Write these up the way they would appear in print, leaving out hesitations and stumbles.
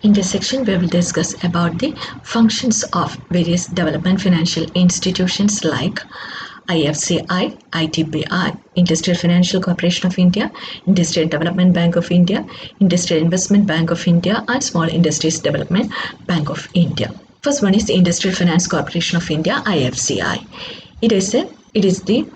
In this section, we will discuss about the functions of various development financial institutions like IFCI, IDBI, Industrial Financial Corporation of India, Industrial Development Bank of India, Industrial Investment Bank of India, and Small Industries Development Bank of India. First one is the Industrial Finance Corporation of India, IFCI. It is the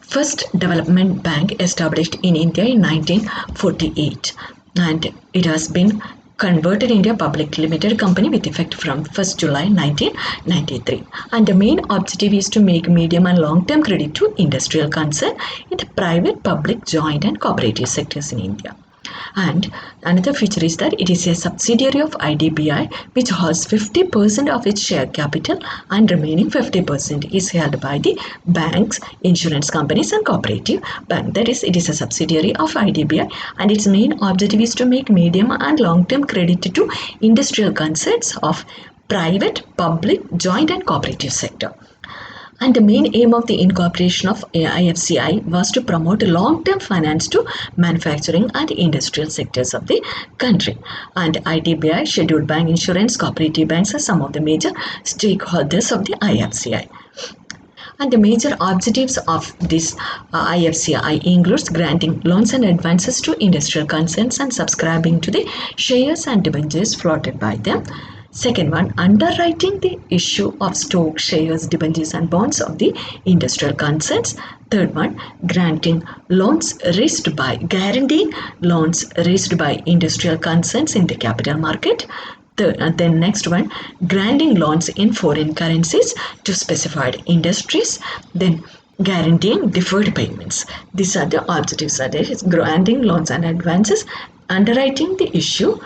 first development bank established in India in 1948, and it has been converted into a public limited company with effect from 1st July 1993. And the main objective is to make medium and long-term credit to industrial concern in the private, public, joint and cooperative sectors in India. And another feature is that it is a subsidiary of IDBI, which has 50% of its share capital, and remaining 50% is held by the banks, insurance companies and cooperative bank. That is, it is a subsidiary of IDBI, and its main objective is to make medium and long-term credit to industrial concerns of private, public, joint and cooperative sector. And the main aim of the incorporation of IFCI was to promote long-term finance to manufacturing and industrial sectors of the country. And IDBI, scheduled bank, insurance, cooperative banks are some of the major stakeholders of the IFCI. And the major objectives of this IFCI includes granting loans and advances to industrial concerns and subscribing to the shares and debentures floated by them. Second one, underwriting the issue of stock, shares, debentures and bonds of the industrial concerns. Third one, guaranteeing loans raised by industrial concerns in the capital market. Then next one, granting loans in foreign currencies to specified industries. Then guaranteeing deferred payments. These are the objectives. That is, granting loans and advances, underwriting the issue,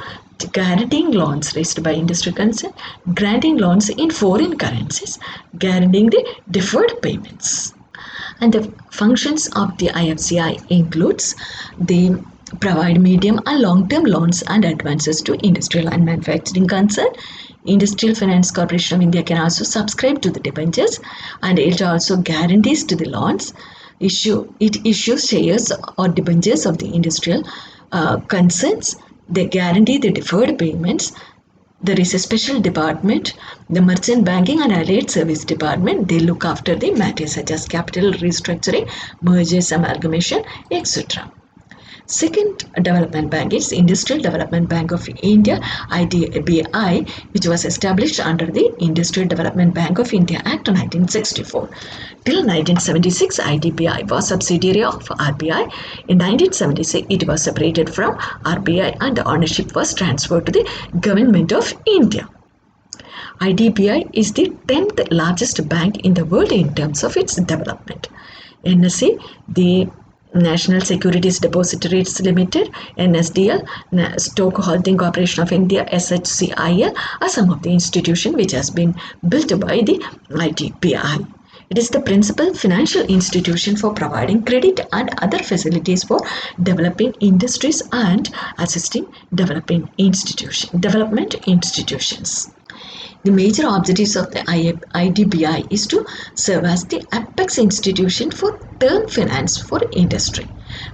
guaranteeing loans raised by industry concern, granting loans in foreign currencies, guaranteeing the deferred payments. And the functions of the IFCI includes the provide medium and long-term loans and advances to industrial and manufacturing concern. Industrial Finance Corporation of India can also subscribe to the debentures, and it also guarantees to the loans. It issues shares or debentures of the industrial concerns. They guarantee the deferred payments. There is a special department, the Merchant Banking and Allied Service Department. They look after the matters such as capital restructuring, mergers, amalgamation, etc. Second development bank is Industrial Development Bank of India, IDBI, which was established under the Industrial Development Bank of India Act 1964. Till 1976, IDBI was subsidiary of RBI. In 1976, it was separated from RBI and the ownership was transferred to the Government of India. IDBI is the 10th largest bank in the world in terms of its development. NSE, the National Securities Depositories Limited, NSDL, Stock Holding Corporation of India, SHCIL, are some of the institutions which has been built by the IDBI. It is the principal financial institution for providing credit and other facilities for developing industries and assisting development institutions. The major objectives of the IDBI is to serve as the apex institution for term finance for industry.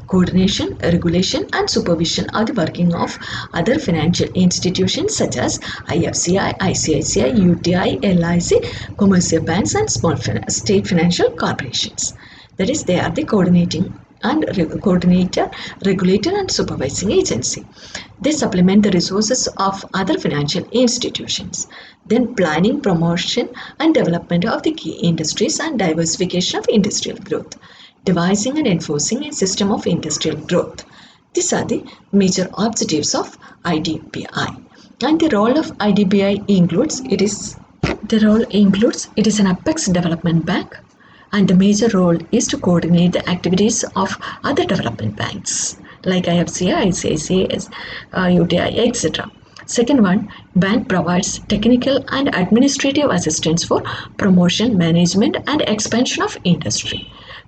Coordination, regulation and supervision are the working of other financial institutions such as IFCI, ICICI, UTI, LIC, commercial banks and small state financial corporations. That is, they are the coordinator, regulator and supervising agency. They supplement the resources of other financial institutions. Then planning, promotion and development of the key industries and diversification of industrial growth. Devising and enforcing a system of industrial growth. These are the major objectives of IDBI. And the role of IDBI includes, it is an apex development bank, and the major role is to coordinate the activities of other development banks like IFCI, ICICI, UTI, etc. Second one, bank provides technical and administrative assistance for promotion, management and expansion of industry.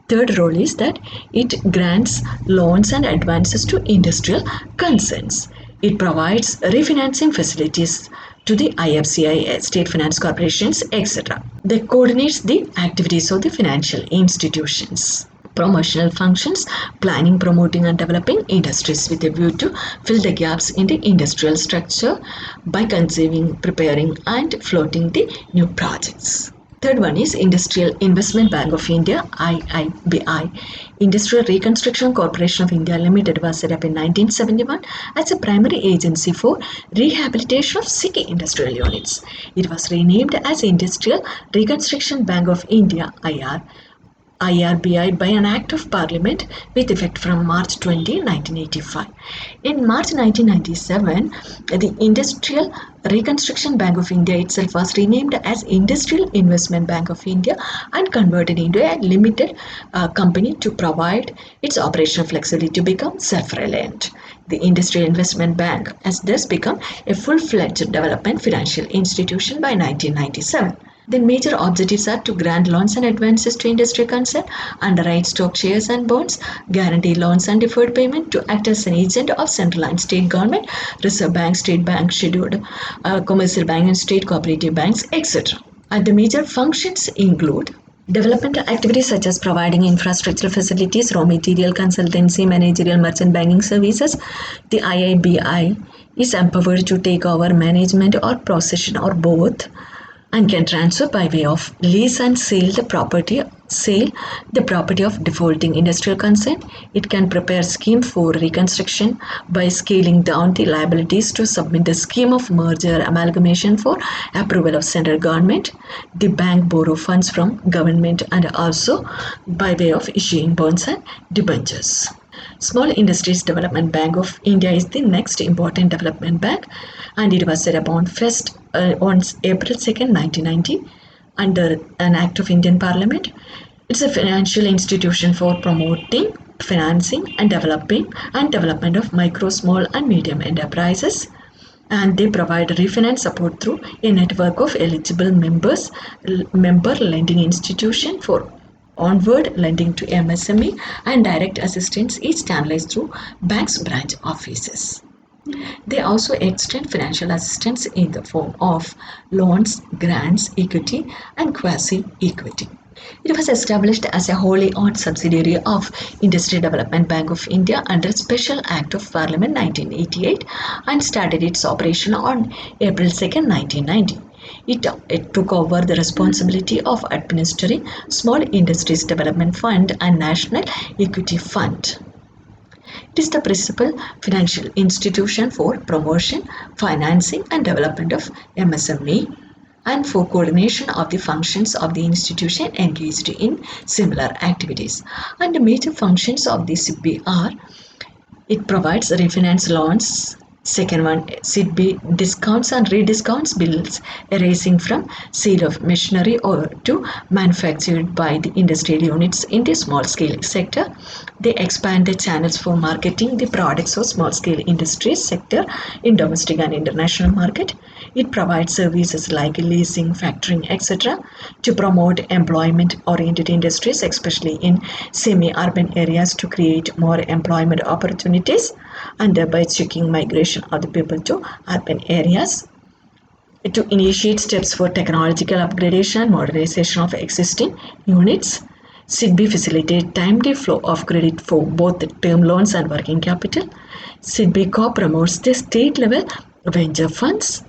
Third role is that it grants loans and advances to industrial concerns. It provides refinancing facilities to the IFCI, state finance corporations, etc. They coordinates the activities of the financial institutions. Promotional functions: planning, promoting and developing industries with a view to fill the gaps in the industrial structure by conceiving, preparing and floating the new projects. Third one is Industrial Investment Bank of India, IIBI. Industrial Reconstruction Corporation of India Limited was set up in 1971 as a primary agency for rehabilitation of sick industrial units. It was renamed as Industrial Reconstruction Bank of India, IRBI, by an Act of Parliament with effect from March 20, 1985. In March 1997, the Industrial Reconstruction Bank of India itself was renamed as Industrial Investment Bank of India and converted into a limited company to provide its operational flexibility to become self-reliant. The Industrial Investment Bank has thus become a full-fledged development financial institution by 1997. The major objectives are to grant loans and advances to industry concern, underwrite stock shares and bonds, guarantee loans and deferred payment, to act as an agent of central and state government, reserve bank, state bank, scheduled commercial bank and state cooperative banks, etc. And the major functions include development activities such as providing infrastructural facilities, raw material, consultancy, managerial, merchant banking services. The IIBI is empowered to take over management or possession or both, and can transfer by way of lease and sale the property of defaulting industrial concern. It can prepare scheme for reconstruction by scaling down the liabilities to submit the scheme of merger amalgamation for approval of central government. The bank borrow funds from government and also by way of issuing bonds and debentures. Small Industries Development Bank of India is the next important development bank, and it was set up on April 2nd, 1990 under an Act of Indian Parliament. It's a financial institution for promoting, financing and development of micro, small and medium enterprises, and they provide refinance support through a network of eligible member lending institution for onward lending to MSME, and direct assistance is channelized through banks' branch offices. They also extend financial assistance in the form of loans, grants, equity, and quasi-equity. It was established as a wholly owned subsidiary of Industrial Development Bank of India under Special Act of Parliament 1988 and started its operation on April 2nd, 1990. It took over the responsibility of administering Small Industries Development Fund and National Equity Fund. It is the principal financial institution for promotion, financing and development of MSME and for coordination of the functions of the institution engaged in similar activities. And the major functions of the SIDBI are: it provides refinance loans. Second one, SIDBI discounts and rediscounts bills arising from sale of machinery or to manufactured by the industrial units in the small scale sector. They expand the channels for marketing the products of small scale industries sector in domestic and international market. It provides services like leasing, factoring, etc. to promote employment oriented industries, especially in semi-urban areas, to create more employment opportunities and thereby checking migration of the people to urban areas. To initiate steps for technological upgradation and modernization of existing units. SIDBI facilitates timely flow of credit for both term loans and working capital. SIDBI co-promotes the state level venture funds.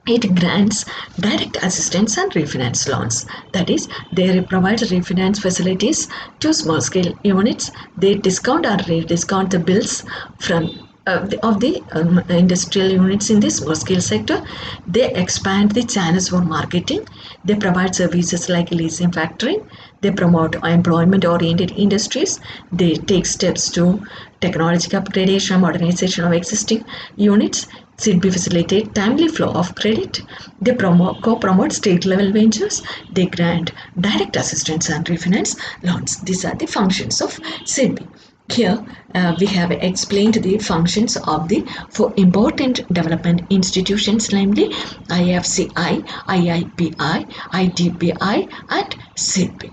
It grants direct assistance and refinance loans. That is, they provide refinance facilities to small scale units. They discount or rediscount the bills from the industrial units in the small scale sector. They expand the channels for marketing. They provide services like leasing, factoring. They promote employment oriented industries. They take steps to technological upgradation, modernization of existing units. SIDBI facilitate timely flow of credit. They co-promote state-level ventures. They grant direct assistance and refinance loans. These are the functions of SIDBI. Here we have explained the functions of the four important development institutions, namely IFCI, IIBI, IDBI and SIDBI.